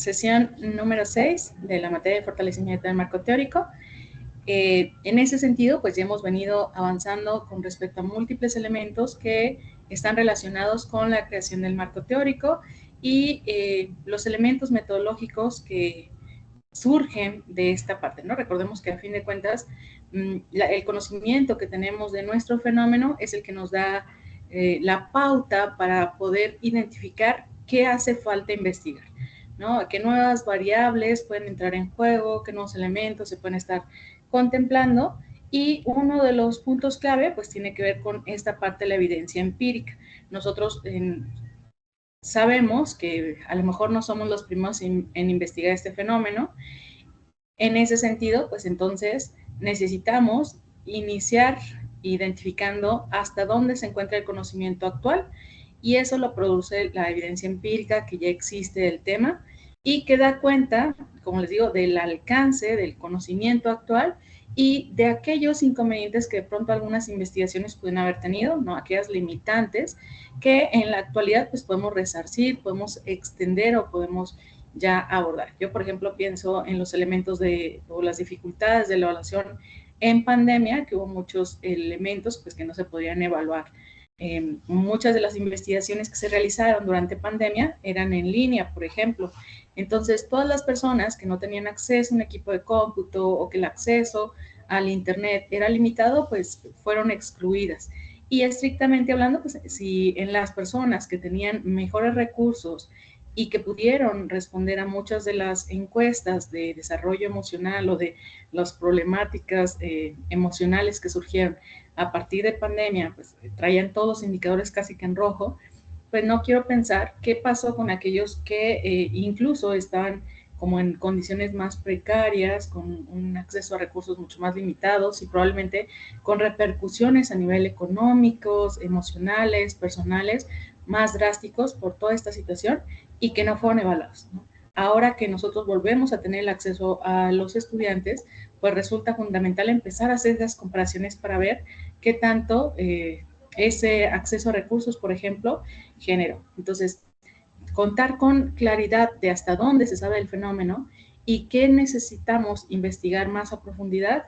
sesión número 6 de la materia de fortalecimiento del marco teórico. En ese sentido, pues ya hemos venido avanzando con respecto a múltiples elementos que están relacionados con la creación del marco teórico y los elementos metodológicos que surgen de esta parte, ¿no? Recordemos que a fin de cuentas el conocimiento que tenemos de nuestro fenómeno es el que nos da la pauta para poder identificar qué hace falta investigar, ¿no? Qué nuevas variables pueden entrar en juego, qué nuevos elementos se pueden estar contemplando, y uno de los puntos clave pues tiene que ver con esta parte de la evidencia empírica. Nosotros sabemos que a lo mejor no somos los primeros en investigar este fenómeno. En ese sentido, pues entonces necesitamos iniciar identificando hasta dónde se encuentra el conocimiento actual, y eso lo produce la evidencia empírica que ya existe del tema y que da cuenta, como les digo, del alcance del conocimiento actual y de aquellos inconvenientes que de pronto algunas investigaciones pueden haber tenido, ¿no? Aquellas limitantes que en la actualidad pues podemos resarcir, podemos extender o podemos ya abordar. Yo, por ejemplo, pienso en los elementos o las dificultades de la evaluación en pandemia, que hubo muchos elementos pues, que no se podían evaluar. Muchas de las investigaciones que se realizaron durante pandemia eran en línea, por ejemplo. Entonces, todas las personas que no tenían acceso a un equipo de cómputo o que el acceso al Internet era limitado, pues fueron excluidas. Y estrictamente hablando, pues si en las personas que tenían mejores recursos y que pudieron responder a muchas de las encuestas de desarrollo emocional o de las problemáticas emocionales que surgieron a partir de pandemia, pues traían todos indicadores casi que en rojo, pues no quiero pensar qué pasó con aquellos que incluso estaban como en condiciones más precarias, con un acceso a recursos mucho más limitados y probablemente con repercusiones a nivel económicos, emocionales, personales, más drásticos por toda esta situación y que no fueron evaluados, ¿no? Ahora que nosotros volvemos a tener el acceso a los estudiantes, pues resulta fundamental empezar a hacer esas comparaciones para ver qué tanto ese acceso a recursos, por ejemplo, generó. Entonces, contar con claridad de hasta dónde se sabe el fenómeno y qué necesitamos investigar más a profundidad,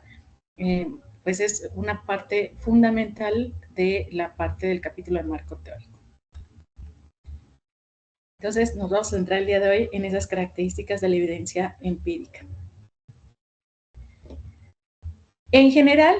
pues es una parte fundamental de la parte del capítulo del marco teórico. Entonces, nos vamos a centrar el día de hoy en esas características de la evidencia empírica. En general,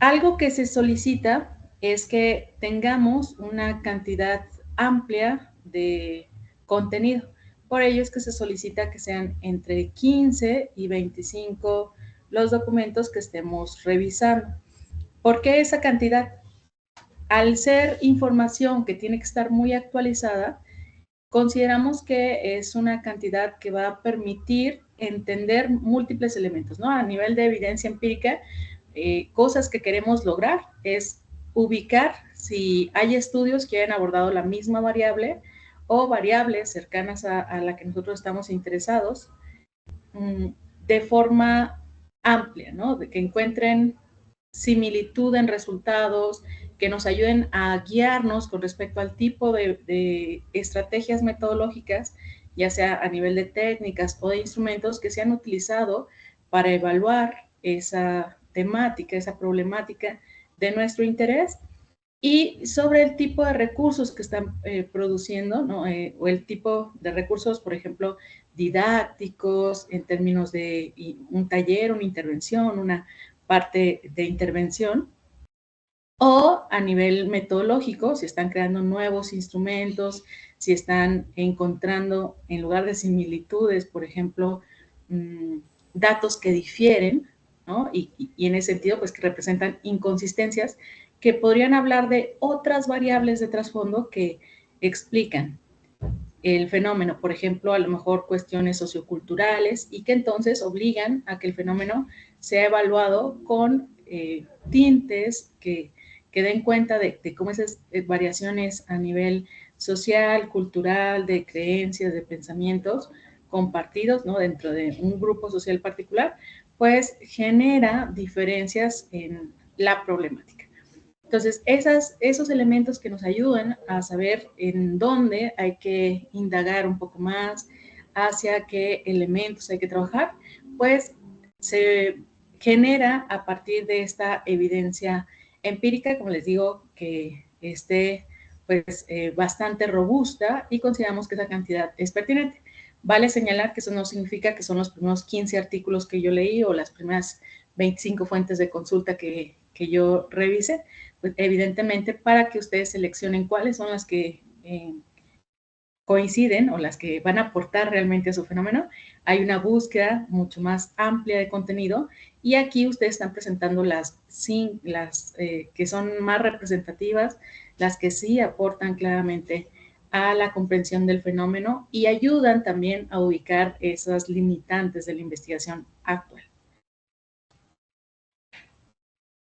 algo que se solicita es que tengamos una cantidad amplia de contenido. Por ello es que se solicita que sean entre 15 y 25 los documentos que estemos revisando. ¿Por qué esa cantidad? Al ser información que tiene que estar muy actualizada, consideramos que es una cantidad que va a permitir entender múltiples elementos, ¿no? A nivel de evidencia empírica, cosas que queremos lograr es ubicar si hay estudios que hayan abordado la misma variable o variables cercanas a la que nosotros estamos interesados de forma amplia, ¿no? De que encuentren similitud en resultados, que nos ayuden a guiarnos con respecto al tipo de estrategias metodológicas, ya sea a nivel de técnicas o de instrumentos que se han utilizado para evaluar esa temática, esa problemática de nuestro interés, y sobre el tipo de recursos que están produciendo, ¿no? O el tipo de recursos, por ejemplo, didácticos, en términos de un taller, una intervención, una parte de intervención, o a nivel metodológico, si están creando nuevos instrumentos, si están encontrando, en lugar de similitudes, por ejemplo, datos que difieren, ¿no? Y en ese sentido, pues que representan inconsistencias que podrían hablar de otras variables de trasfondo que explican el fenómeno, por ejemplo, a lo mejor cuestiones socioculturales y que entonces obligan a que el fenómeno sea evaluado con tintes que den cuenta de cómo esas variaciones a nivel social, cultural, de creencias, de pensamientos compartidos, ¿no? Dentro de un grupo social particular, pues genera diferencias en la problemática. Entonces, esos elementos que nos ayudan a saber en dónde hay que indagar un poco más, hacia qué elementos hay que trabajar, pues se genera a partir de esta evidencia empírica, como les digo, que esté pues bastante robusta y consideramos que esa cantidad es pertinente. Vale señalar que eso no significa que son los primeros 15 artículos que yo leí o las primeras 25 fuentes de consulta que yo revise, pues evidentemente para que ustedes seleccionen cuáles son las que coinciden o las que van a aportar realmente a su fenómeno, hay una búsqueda mucho más amplia de contenido y aquí ustedes están presentando las que son más representativas, las que sí aportan claramente a la comprensión del fenómeno y ayudan también a ubicar esas limitantes de la investigación actual.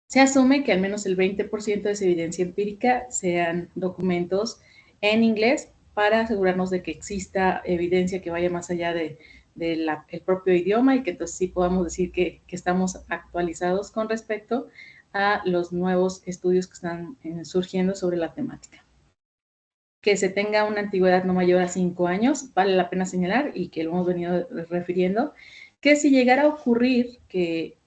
Se asume que al menos el 20% de esa evidencia empírica sean documentos en inglés para asegurarnos de que exista evidencia que vaya más allá del propio idioma y que entonces sí podamos decir que estamos actualizados con respecto a los nuevos estudios que están surgiendo sobre la temática. Que se tenga una antigüedad no mayor a 5 años, vale la pena señalar, y que lo hemos venido refiriendo, que si llegara a ocurrir que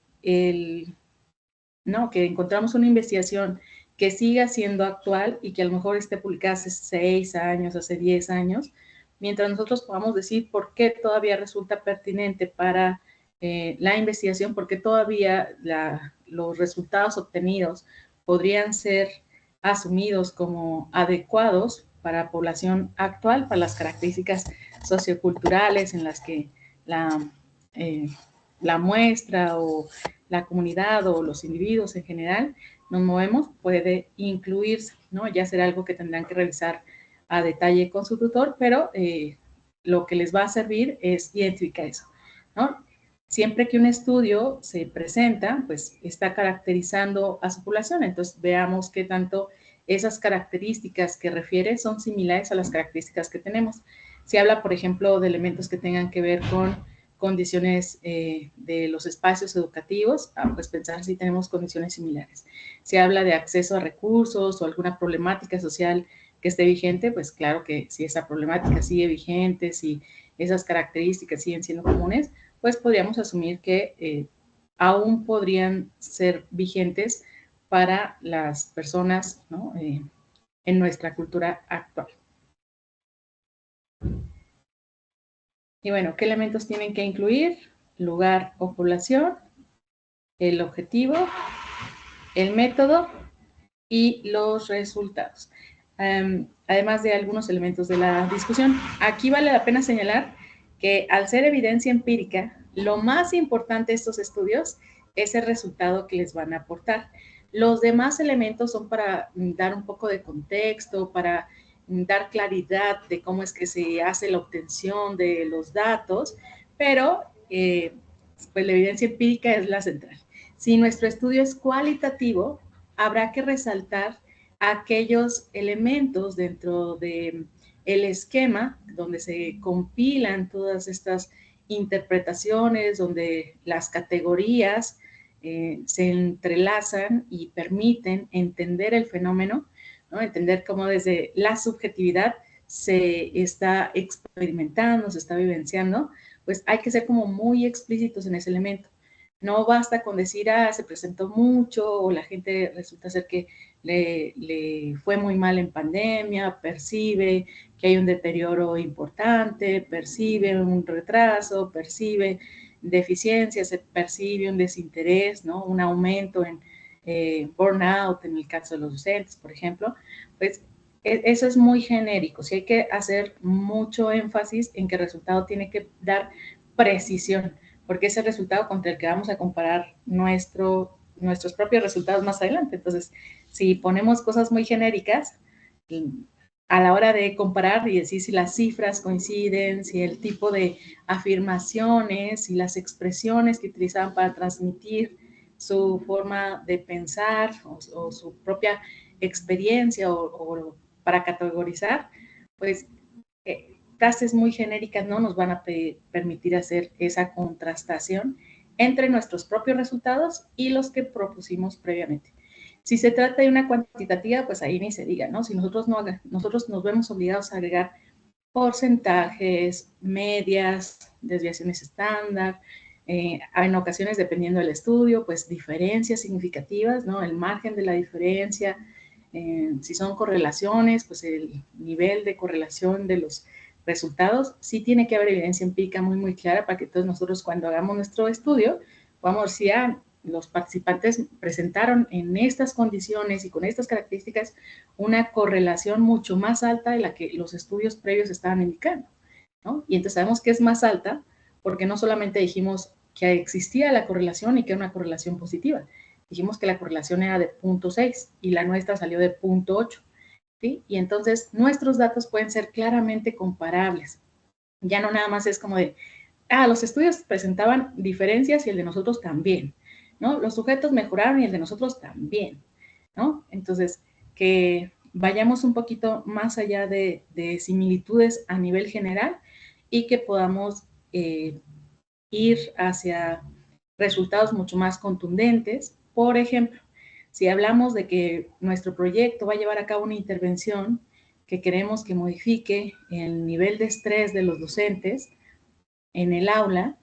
que encontramos una investigación que siga siendo actual y que a lo mejor esté publicada hace 6 años, hace 10 años, mientras nosotros podamos decir por qué todavía resulta pertinente para la investigación, por qué todavía los resultados obtenidos podrían ser asumidos como adecuados para la población actual, para las características socioculturales en las que la muestra o la comunidad o los individuos en general nos movemos, puede incluirse, ¿no? Ya será algo que tendrán que revisar a detalle con su tutor, pero lo que les va a servir es identificar eso, ¿no? Siempre que un estudio se presenta, pues está caracterizando a su población, entonces veamos qué tanto esas características que refiere son similares a las características que tenemos. Se habla, por ejemplo, de elementos que tengan que ver con condiciones de los espacios educativos, pues pensar si tenemos condiciones similares. Se habla de acceso a recursos o alguna problemática social que esté vigente, pues claro que si esa problemática sigue vigente, si esas características siguen siendo comunes, pues podríamos asumir que aún podrían ser vigentes para las personas, ¿no? En nuestra cultura actual. Y bueno, ¿qué elementos tienen que incluir? Lugar o población, el objetivo, el método y los resultados. Además de algunos elementos de la discusión. Aquí vale la pena señalar que al ser evidencia empírica, lo más importante de estos estudios es el resultado que les van a aportar. Los demás elementos son para dar un poco de contexto, para dar claridad de cómo es que se hace la obtención de los datos, pero pues la evidencia empírica es la central. Si nuestro estudio es cualitativo, habrá que resaltar aquellos elementos dentro de el esquema donde se compilan todas estas interpretaciones, donde las categorías se entrelazan y permiten entender el fenómeno, ¿no? Entender cómo desde la subjetividad se está experimentando, se está vivenciando, pues hay que ser como muy explícitos en ese elemento. No basta con decir, se presentó mucho o la gente resulta ser que le fue muy mal en pandemia, percibe que hay un deterioro importante, percibe un retraso, percibe deficiencias, se percibe un desinterés, ¿no? Un aumento en burnout en el caso de los docentes, por ejemplo, pues eso es muy genérico. Sí hay que hacer mucho énfasis en que el resultado tiene que dar precisión, porque es el resultado contra el que vamos a comparar nuestros propios resultados más adelante. Entonces, si ponemos cosas muy genéricas, a la hora de comparar y decir si las cifras coinciden, si el tipo de afirmaciones, si las expresiones que utilizaban para transmitir su forma de pensar o su propia experiencia o para categorizar, pues frases muy genéricas no nos van a permitir hacer esa contrastación entre nuestros propios resultados y los que propusimos previamente. Si se trata de una cuantitativa, pues ahí ni se diga, ¿no? Si nosotros nos vemos obligados a agregar porcentajes, medias, desviaciones estándar, en ocasiones, dependiendo del estudio, pues diferencias significativas, ¿no? El margen de la diferencia, si son correlaciones, pues el nivel de correlación de los resultados. Sí tiene que haber evidencia empírica muy, muy clara para que todos nosotros, cuando hagamos nuestro estudio, podamos decir, los participantes presentaron en estas condiciones y con estas características una correlación mucho más alta de la que los estudios previos estaban indicando, ¿no? Y entonces sabemos que es más alta porque no solamente dijimos que existía la correlación y que era una correlación positiva, dijimos que la correlación era de 0.6 y la nuestra salió de 0.8, ¿sí? Y entonces nuestros datos pueden ser claramente comparables. Ya no nada más es como de, los estudios presentaban diferencias y el de nosotros también, ¿no? Los sujetos mejoraron y el de nosotros también, ¿no? Entonces, que vayamos un poquito más allá de similitudes a nivel general y que podamos ir hacia resultados mucho más contundentes. Por ejemplo, si hablamos de que nuestro proyecto va a llevar a cabo una intervención que queremos que modifique el nivel de estrés de los docentes en el aula,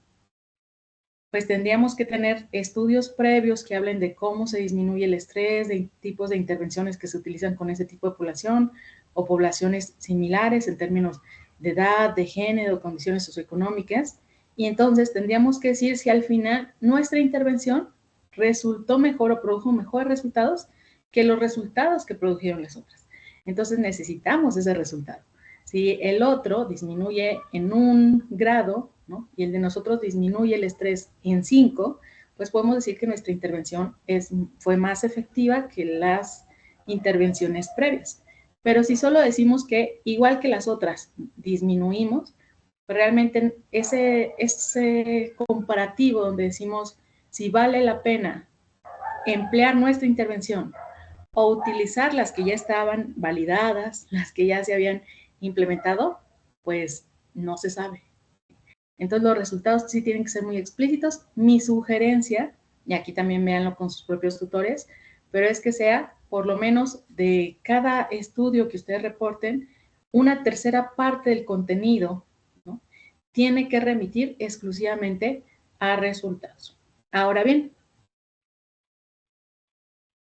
pues tendríamos que tener estudios previos que hablen de cómo se disminuye el estrés, de tipos de intervenciones que se utilizan con ese tipo de población o poblaciones similares en términos de edad, de género, condiciones socioeconómicas. Y entonces tendríamos que decir si al final nuestra intervención resultó mejor o produjo mejores resultados que los resultados que produjeron las otras. Entonces necesitamos ese resultado. Si el otro disminuye en 1 grado, ¿no? Y el de nosotros disminuye el estrés en 5, pues podemos decir que nuestra intervención fue más efectiva que las intervenciones previas. Pero si solo decimos que, igual que las otras, disminuimos, pues realmente ese comparativo donde decimos si vale la pena emplear nuestra intervención o utilizar las que ya estaban validadas, las que ya se habían implementado, pues no se sabe. Entonces los resultados sí tienen que ser muy explícitos. Mi sugerencia, y aquí también véanlo con sus propios tutores, pero es que sea por lo menos de cada estudio que ustedes reporten, una tercera parte del contenido, ¿no? Tiene que remitir exclusivamente a resultados. Ahora bien,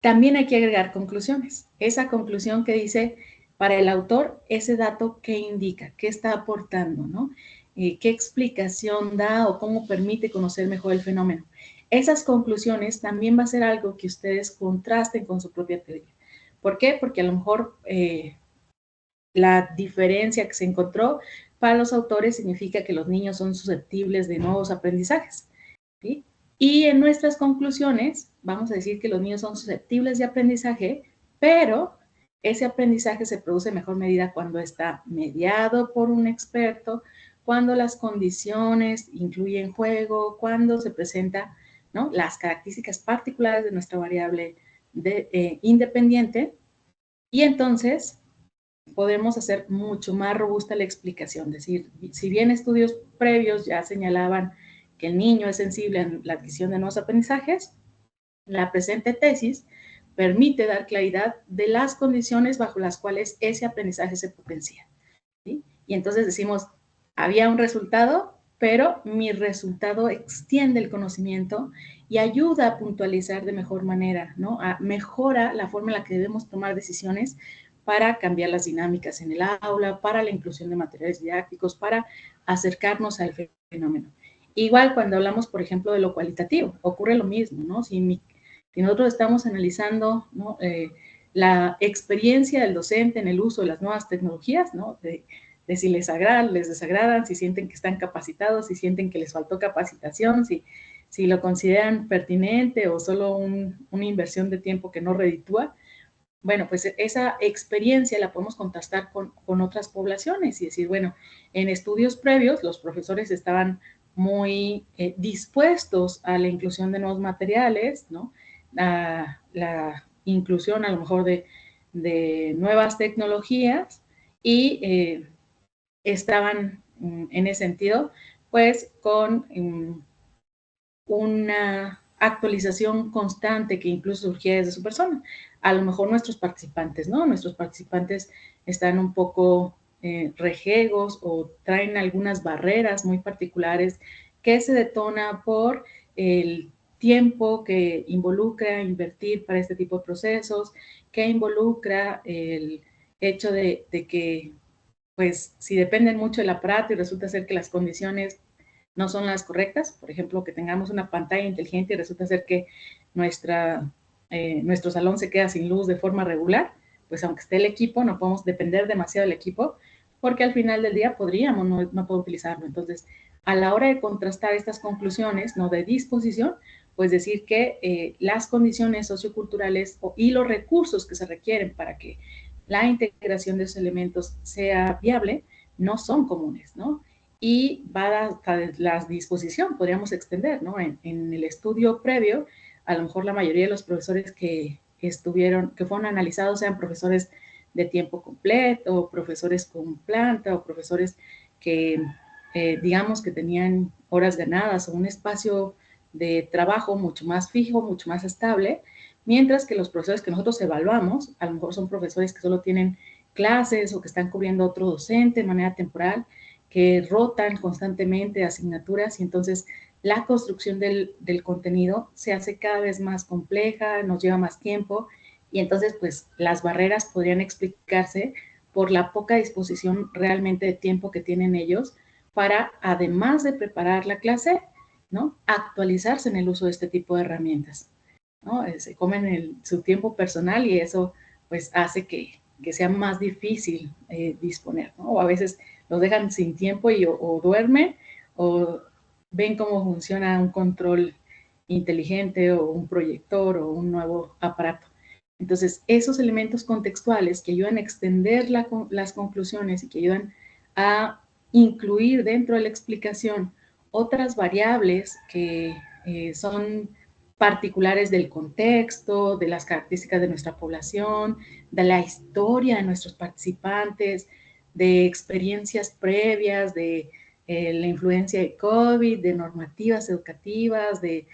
también hay que agregar conclusiones. Esa conclusión que dice, para el autor, ese dato qué indica, qué está aportando, ¿no? Qué explicación da o cómo permite conocer mejor el fenómeno. Esas conclusiones también va a ser algo que ustedes contrasten con su propia teoría. ¿Por qué? Porque a lo mejor la diferencia que se encontró para los autores significa que los niños son susceptibles de nuevos aprendizajes, ¿sí? Y en nuestras conclusiones vamos a decir que los niños son susceptibles de aprendizaje, pero ese aprendizaje se produce en mejor medida cuando está mediado por un experto, cuando las condiciones incluyen juego, cuando se presenta, ¿no?, las características particulares de nuestra variable independiente, y entonces podemos hacer mucho más robusta la explicación. Es decir, si bien estudios previos ya señalaban que el niño es sensible a la adquisición de nuevos aprendizajes, la presente tesis permite dar claridad de las condiciones bajo las cuales ese aprendizaje se potencia, ¿sí? Y entonces decimos, había un resultado, pero mi resultado extiende el conocimiento y ayuda a puntualizar de mejor manera, ¿no? Mejora la forma en la que debemos tomar decisiones para cambiar las dinámicas en el aula, para la inclusión de materiales didácticos, para acercarnos al fenómeno. Igual cuando hablamos, por ejemplo, de lo cualitativo, ocurre lo mismo, ¿no? Si nosotros estamos analizando, ¿no?, la experiencia del docente en el uso de las nuevas tecnologías, ¿no?, de si les agradan, les desagradan, si sienten que están capacitados, si sienten que les faltó capacitación, si lo consideran pertinente o solo una inversión de tiempo que no reditúa. Bueno, pues esa experiencia la podemos contrastar con otras poblaciones y decir, bueno, en estudios previos los profesores estaban muy dispuestos a la inclusión de nuevos materiales, ¿no?, a la inclusión a lo mejor de nuevas tecnologías y estaban en ese sentido, pues con una actualización constante que incluso surgía desde su persona. A lo mejor nuestros participantes, ¿no? Nuestros participantes están un poco rejegos o traen algunas barreras muy particulares que se detona por el tiempo que involucra invertir para este tipo de procesos, que involucra el hecho de que, pues, si dependen mucho del aparato y resulta ser que las condiciones no son las correctas, por ejemplo, que tengamos una pantalla inteligente y resulta ser que nuestro salón se queda sin luz de forma regular, pues aunque esté el equipo, no podemos depender demasiado del equipo, porque al final del día podríamos no poder utilizarlo. Entonces, a la hora de contrastar estas conclusiones, no de disposición, pues decir que las condiciones socioculturales y los recursos que se requieren para que la integración de esos elementos sea viable no son comunes, ¿no? Y va hasta la disposición, podríamos extender, ¿no? En el estudio previo, a lo mejor la mayoría de los profesores que fueron analizados sean profesores de tiempo completo, profesores con planta o profesores que, digamos, que tenían horas ganadas o un espacio de trabajo mucho más fijo, mucho más estable, mientras que los profesores que nosotros evaluamos, a lo mejor son profesores que solo tienen clases o que están cubriendo otro docente de manera temporal, que rotan constantemente asignaturas y entonces la construcción del contenido se hace cada vez más compleja, nos lleva más tiempo y entonces pues las barreras podrían explicarse por la poca disposición realmente de tiempo que tienen ellos para, además de preparar la clase, ¿no? Actualizarse en el uso de este tipo de herramientas, ¿no? Se comen su tiempo personal y eso pues hace que sea más difícil disponer, ¿no? O a veces los dejan sin tiempo y o duermen o ven cómo funciona un control inteligente o un proyector o un nuevo aparato. Entonces, esos elementos contextuales que ayudan a extender las conclusiones y que ayudan a incluir dentro de la explicación otras variables que son particulares del contexto, de las características de nuestra población, de la historia de nuestros participantes, de experiencias previas, de la influencia de COVID, de normativas educativas, de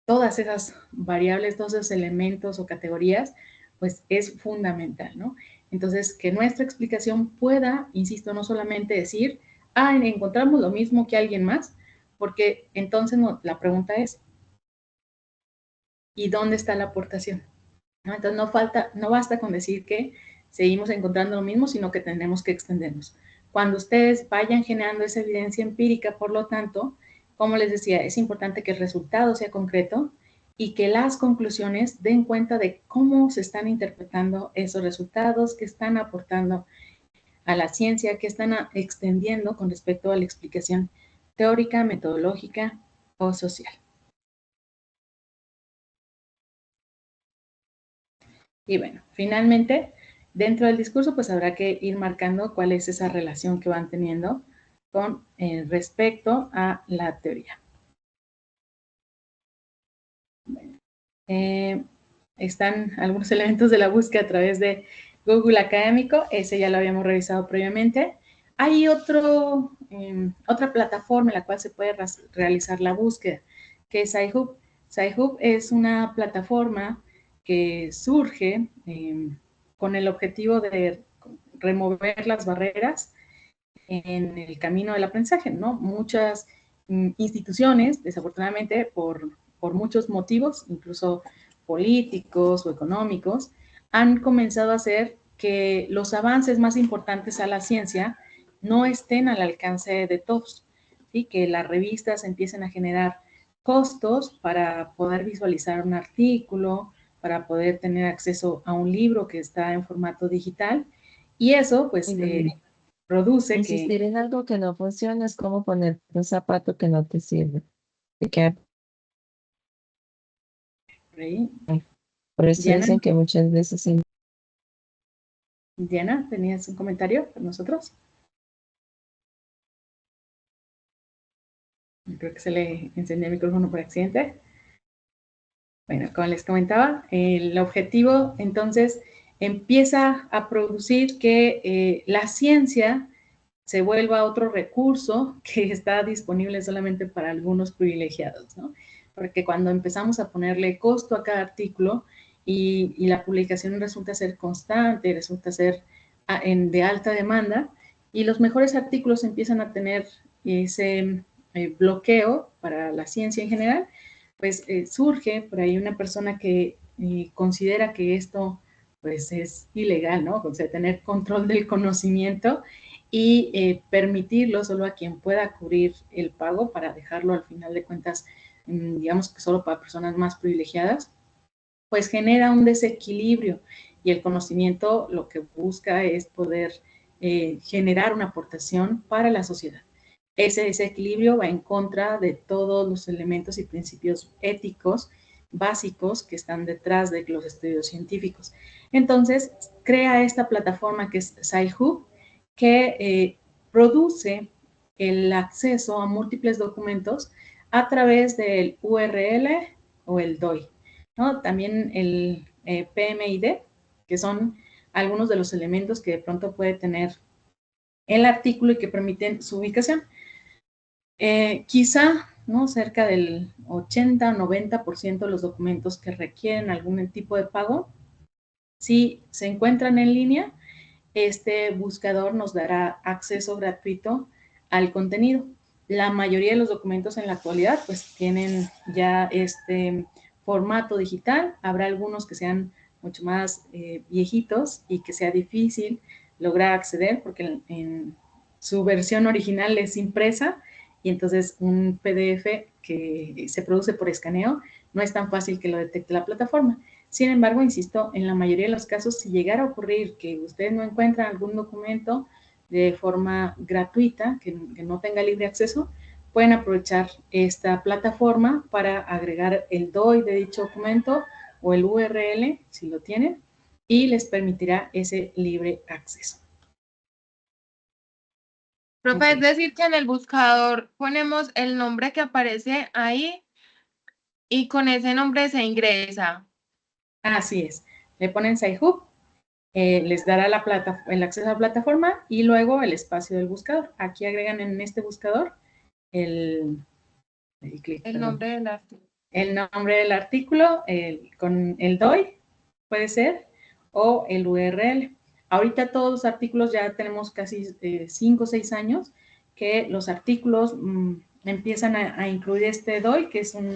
todas esas variables, todos esos elementos o categorías, pues es fundamental, ¿no? Entonces, que nuestra explicación pueda, insisto, no solamente decir, encontramos lo mismo que alguien más, porque entonces la pregunta es, ¿y dónde está la aportación? ¿No? Entonces, no basta con decir que seguimos encontrando lo mismo, sino que tenemos que extendernos. Cuando ustedes vayan generando esa evidencia empírica, por lo tanto, como les decía, es importante que el resultado sea concreto y que las conclusiones den cuenta de cómo se están interpretando esos resultados, que están aportando a la ciencia, que están extendiendo con respecto a la explicación teórica, metodológica o social. Y bueno, finalmente, dentro del discurso, pues habrá que ir marcando cuál es esa relación que van teniendo con respecto a la teoría. Bueno, están algunos elementos de la búsqueda a través de Google Académico, ese ya lo habíamos revisado previamente. Hay otra plataforma en la cual se puede realizar la búsqueda, que es SciHub. SciHub es una plataforma que surge con el objetivo de remover las barreras en el camino del aprendizaje, ¿no? Muchas instituciones, desafortunadamente, por muchos motivos, incluso políticos o económicos, han comenzado a hacer que los avances más importantes a la ciencia no estén al alcance de todos, ¿sí? Que las revistas empiecen a generar costos para poder visualizar un artículo, para poder tener acceso a un libro que está en formato digital, y eso pues produce insistir que... en algo que no funciona es como poner un zapato que no te sirve. Te queda... Por eso Diana, dicen que muchas veces... Diana, ¿tenías un comentario para nosotros? Creo que se le encendió el micrófono por accidente. Bueno, como les comentaba, el objetivo entonces empieza a producir que la ciencia se vuelva otro recurso que está disponible solamente para algunos privilegiados, ¿no? Porque cuando empezamos a ponerle costo a cada artículo y la publicación resulta ser constante, resulta ser de alta demanda y los mejores artículos empiezan a tener ese bloqueo para la ciencia en general, pues surge por ahí una persona que considera que esto pues es ilegal, ¿no? O sea, tener control del conocimiento y permitirlo solo a quien pueda cubrir el pago para dejarlo al final de cuentas, digamos que solo para personas más privilegiadas, pues genera un desequilibrio y el conocimiento lo que busca es poder generar una aportación para la sociedad. Ese desequilibrio va en contra de todos los elementos y principios éticos básicos que están detrás de los estudios científicos. Entonces, crea esta plataforma que es Sci-Hub, que produce el acceso a múltiples documentos a través del URL o el DOI, ¿no? También el PMID, que son algunos de los elementos que de pronto puede tener el artículo y que permiten su ubicación. Quizá, ¿no? Cerca del 80 o 90% de los documentos que requieren algún tipo de pago, si se encuentran en línea, este buscador nos dará acceso gratuito al contenido. La mayoría de los documentos en la actualidad pues tienen ya este formato digital. Habrá algunos que sean mucho más viejitos y que sea difícil lograr acceder porque en su versión original es impresa y entonces un PDF que se produce por escaneo no es tan fácil que lo detecte la plataforma. Sin embargo, insisto, en la mayoría de los casos, si llegara a ocurrir que ustedes no encuentran algún documento de forma gratuita, que no tenga libre acceso, pueden aprovechar esta plataforma para agregar el DOI de dicho documento o el URL, si lo tienen, y les permitirá ese libre acceso. Profe, es decir que en el buscador ponemos el nombre que aparece ahí y con ese nombre se ingresa. Así es. Le ponen Sci-Hub, les dará el acceso a la plataforma y luego el espacio del buscador. Aquí agregan en este buscador el Nombre del artículo. El nombre del artículo con el DOI, puede ser, o el URL. Ahorita todos los artículos ya tenemos casi 5 o 6 años que los artículos empiezan a incluir este DOI, que es un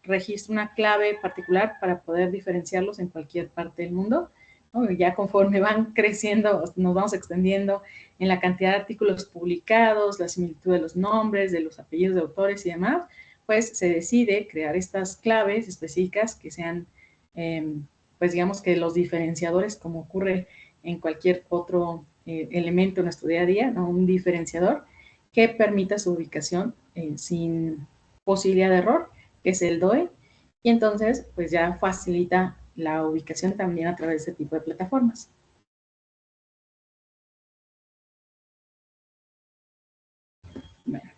registro, una clave particular para poder diferenciarlos en cualquier parte del mundo, ¿no? Ya conforme van creciendo, nos vamos extendiendo en la cantidad de artículos publicados, la similitud de los nombres, de los apellidos de autores y demás, pues se decide crear estas claves específicas que sean, pues digamos que los diferenciadores, como ocurre en cualquier otro elemento en nuestro día a día, ¿no? Un diferenciador que permita su ubicación sin posibilidad de error, que es el DOE, y entonces pues ya facilita la ubicación también a través de este tipo de plataformas. Bueno,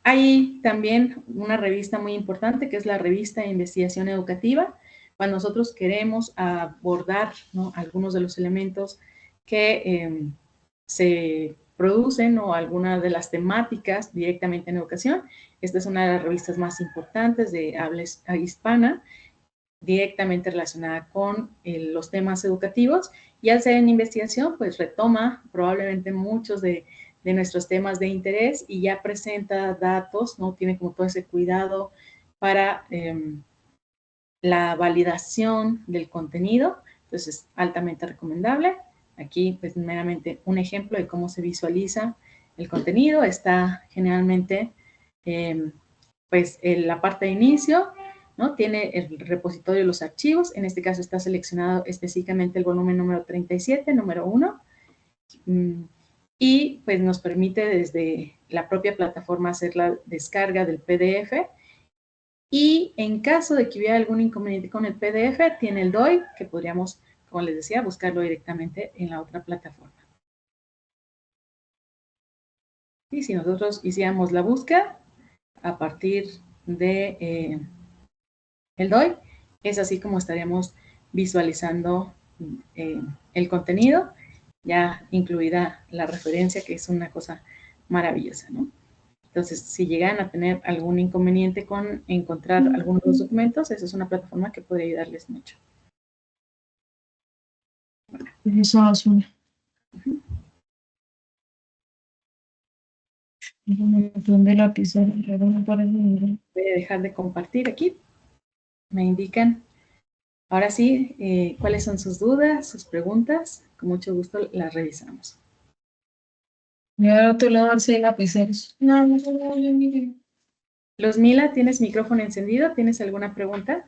hay también una revista muy importante que es la revista de investigación educativa. Cuando nosotros queremos abordar, ¿no? algunos de los elementos que se producen o algunas de las temáticas directamente en educación, esta es una de las revistas más importantes de habla hispana, directamente relacionada con los temas educativos, y al ser en investigación, pues retoma probablemente muchos de nuestros temas de interés y ya presenta datos, ¿no? Tiene como todo ese cuidado para la validación del contenido, entonces es altamente recomendable. Aquí, pues meramente un ejemplo de cómo se visualiza el contenido, está generalmente, pues en la parte de inicio, ¿no? Tiene el repositorio de los archivos, en este caso está seleccionado específicamente el volumen número 37, número 1, y pues nos permite desde la propia plataforma hacer la descarga del PDF, y en caso de que hubiera algún inconveniente con el PDF, tiene el DOI, que podríamos, como les decía, buscarlo directamente en la otra plataforma. Y si nosotros hiciéramos la búsqueda a partir de el DOI, es así como estaríamos visualizando el contenido, ya incluida la referencia, que es una cosa maravillosa, ¿no? Entonces, si llegan a tener algún inconveniente con encontrar algunos de los documentos, esa es una plataforma que podría ayudarles mucho. Bueno, Eso es una. Un montón de lápices. No parece ningún. Voy a dejar de compartir aquí. Me indican, ahora sí, cuáles son sus dudas, sus preguntas. Con mucho gusto las revisamos. Y ahora otro lado sí hay lapiceros. No, no, no, yo mire. Luzmila, ¿tienes micrófono encendido? ¿Tienes alguna pregunta?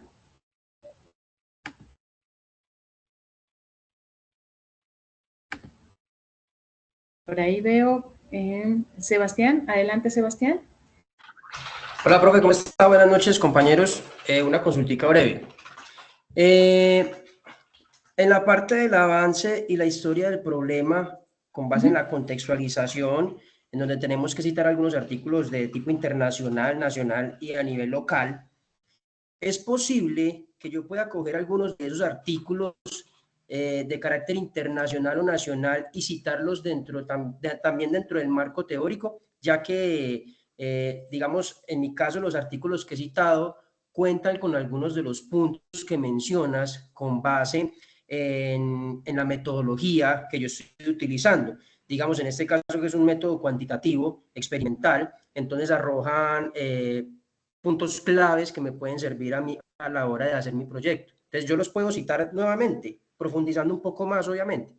Por ahí veo Sebastián. Adelante, Sebastián. Hola, profe, ¿cómo está? Buenas noches, compañeros. Una consultica breve. En la parte del avance y la historia del problema, con base en la contextualización, en donde tenemos que citar algunos artículos de tipo internacional, nacional y a nivel local, ¿es posible que yo pueda coger algunos de esos artículos de carácter internacional o nacional y citarlos también dentro del marco teórico, ya que, digamos, en mi caso, los artículos que he citado cuentan con algunos de los puntos que mencionas con base en la metodología que yo estoy utilizando? Digamos, en este caso, que es un método cuantitativo, experimental, entonces arrojan puntos claves que me pueden servir a mí a la hora de hacer mi proyecto. Entonces, yo los puedo citar nuevamente, profundizando un poco más, obviamente.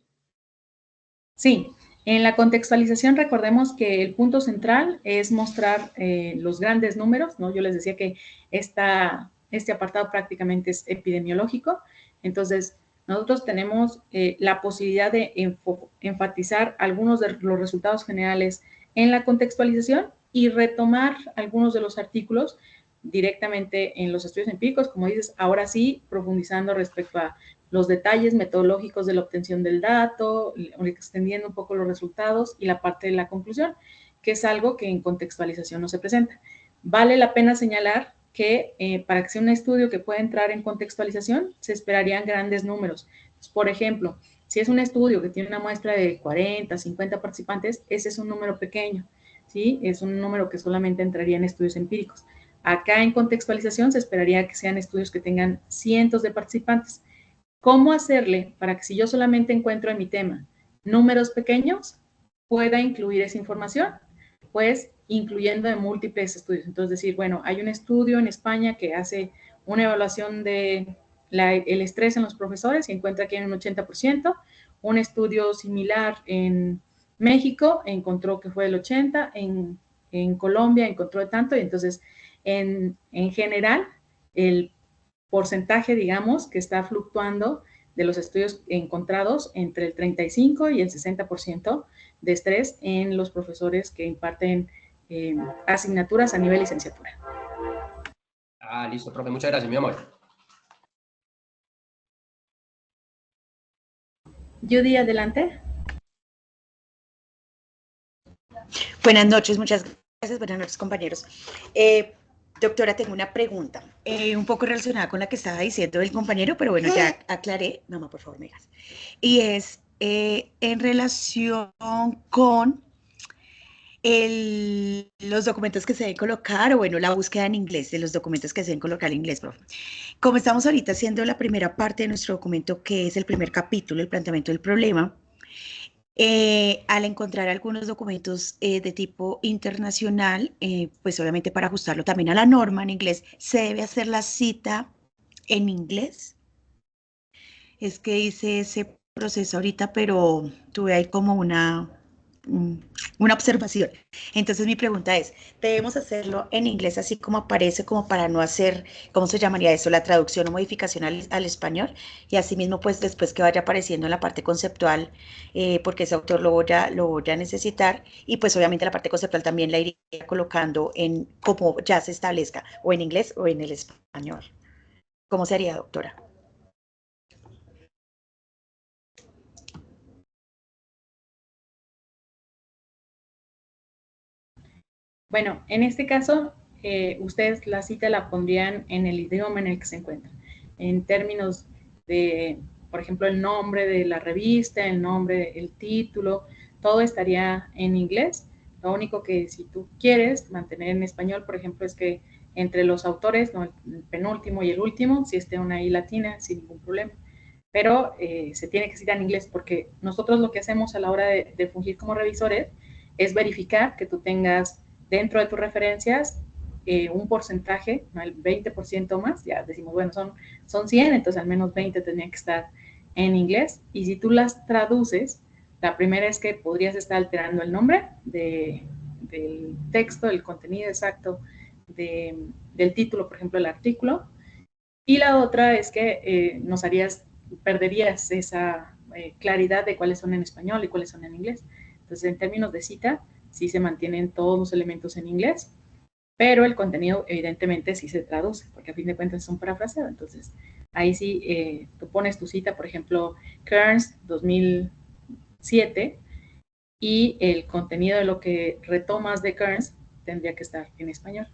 Sí, en la contextualización recordemos que el punto central es mostrar los grandes números, ¿no? Yo les decía que este apartado prácticamente es epidemiológico, entonces nosotros tenemos la posibilidad de enfatizar algunos de los resultados generales en la contextualización y retomar algunos de los artículos directamente en los estudios empíricos, como dices, ahora sí, profundizando respecto a los detalles metodológicos de la obtención del dato, extendiendo un poco los resultados y la parte de la conclusión, que es algo que en contextualización no se presenta. Vale la pena señalar que para que sea un estudio que pueda entrar en contextualización, se esperarían grandes números. Entonces, por ejemplo, si es un estudio que tiene una muestra de 40, 50 participantes, ese es un número pequeño, ¿sí? Es un número que solamente entraría en estudios empíricos. Acá en contextualización se esperaría que sean estudios que tengan cientos de participantes. ¿Cómo hacerle para que si yo solamente encuentro en mi tema números pequeños, pueda incluir esa información? Pues incluyendo en múltiples estudios. Entonces decir, bueno, hay un estudio en España que hace una evaluación de el estrés en los profesores y encuentra que hay un 80%. Un estudio similar en México encontró que fue el 80%, en Colombia encontró de tanto, y entonces en general el porcentaje, digamos, que está fluctuando de los estudios encontrados entre el 35 y el 60% de estrés en los profesores que imparten asignaturas a nivel licenciatura. Ah, listo, profe, muchas gracias, mi amor. Judy, adelante. Buenas noches, muchas gracias. Buenas noches, compañeros. Doctora, tengo una pregunta, un poco relacionada con la que estaba diciendo el compañero, pero bueno, ya aclaré. Mamá, por favor, me digas. Y es en relación con los documentos que se deben colocar, o bueno, la búsqueda en inglés de los documentos que se deben colocar en inglés, profe. Como estamos ahorita haciendo la primera parte de nuestro documento, que es el primer capítulo, el planteamiento del problema, al encontrar algunos documentos de tipo internacional, pues obviamente para ajustarlo también a la norma en inglés, se debe hacer la cita en inglés. Es que hice ese proceso ahorita, pero tuve ahí como una observación. Entonces mi pregunta es, ¿debemos hacerlo en inglés así como aparece, como para no hacer, ¿cómo se llamaría eso? La traducción o modificación al español, y asimismo pues después que vaya apareciendo en la parte conceptual, porque ese autor lo voy a necesitar, y pues obviamente la parte conceptual también la iría colocando en como ya se establezca, o en inglés o en el español. ¿Cómo sería, doctora? Bueno, en este caso, ustedes la cita la pondrían en el idioma en el que se encuentran. En términos de, por ejemplo, el nombre de la revista, el nombre, el título, todo estaría en inglés. Lo único que si tú quieres mantener en español, por ejemplo, es que entre los autores, ¿no?, el penúltimo y el último, si esté una I latina, sin ningún problema. pero se tiene que citar en inglés, porque nosotros lo que hacemos a la hora de fungir como revisores es verificar que tú tengas dentro de tus referencias un porcentaje, ¿no? El 20% más, ya decimos, bueno, son 100, entonces al menos 20 tendrían que estar en inglés, y si tú las traduces, la primera es que podrías estar alterando el nombre del texto, del contenido exacto del título, por ejemplo, el artículo, y la otra es que perderías esa claridad de cuáles son en español y cuáles son en inglés. Entonces, en términos de cita, sí se mantienen todos los elementos en inglés, pero el contenido evidentemente sí se traduce, porque a fin de cuentas es un parafraseo. Entonces, ahí sí tú pones tu cita, por ejemplo, Kearns 2007, y el contenido de lo que retomas de Kearns tendría que estar en español.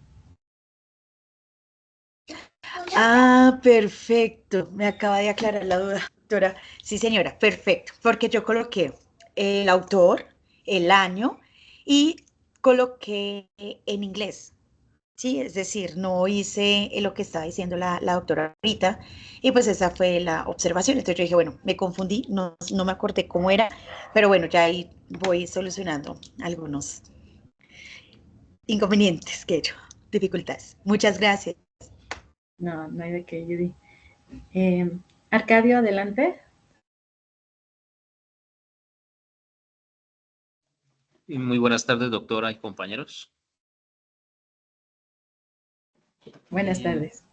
Ah, perfecto. Me acaba de aclarar la duda, doctora. Sí, señora, perfecto. Porque yo coloqué el autor, el año y coloqué en inglés. Sí, es decir, no hice lo que estaba diciendo la doctora ahorita, y pues esa fue la observación. Entonces yo dije, bueno, me confundí, no me acordé cómo era, pero bueno, ya ahí voy solucionando algunos inconvenientes que he hecho, dificultades. Muchas gracias. No, no hay de qué, Judy. Arcadio, adelante. Muy buenas tardes, doctora y compañeros. Buenas tardes.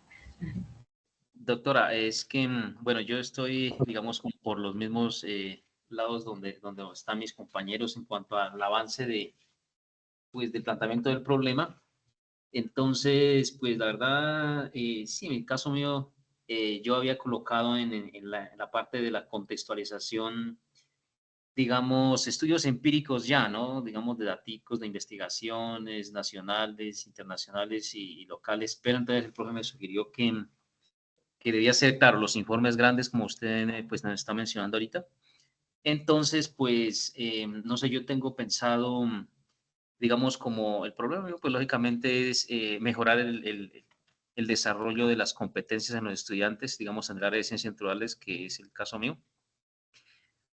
Doctora, es que, bueno, yo estoy, digamos, como por los mismos lados donde están mis compañeros en cuanto al avance del planteamiento del problema. Entonces, pues la verdad, sí, en el caso mío, yo había colocado en la parte de la contextualización, digamos, estudios empíricos ya, ¿no? Digamos, de daticos, de investigaciones nacionales, internacionales y locales, pero entonces el profe me sugirió que debía ser, claro, los informes grandes, como usted pues nos está mencionando ahorita. Entonces, pues, no sé, yo tengo pensado, digamos, como el problema, pues lógicamente es mejorar el desarrollo de las competencias en los estudiantes, digamos, en el área de ciencias naturales, que es el caso mío.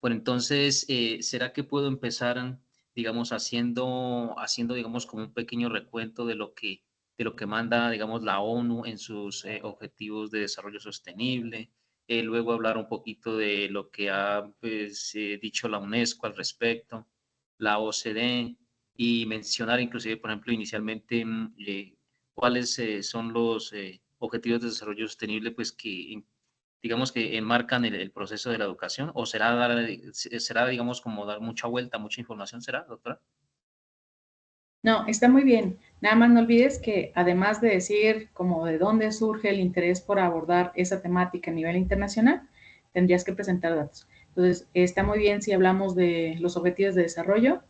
Bueno, entonces, ¿será que puedo empezar, digamos, haciendo, digamos, como un pequeño recuento de lo que manda, digamos, la ONU en sus objetivos de desarrollo sostenible? Luego hablar un poquito de lo que ha, pues, dicho la UNESCO al respecto, la OCDE, y mencionar inclusive, por ejemplo, inicialmente, cuáles son los objetivos de desarrollo sostenible, pues, que digamos que enmarcan el proceso de la educación, o será, digamos, como dar mucha vuelta, mucha información, ¿será, doctora? No, está muy bien. Nada más no olvides que además de decir como de dónde surge el interés por abordar esa temática a nivel internacional, tendrías que presentar datos. Entonces, está muy bien si hablamos de los objetivos de desarrollo,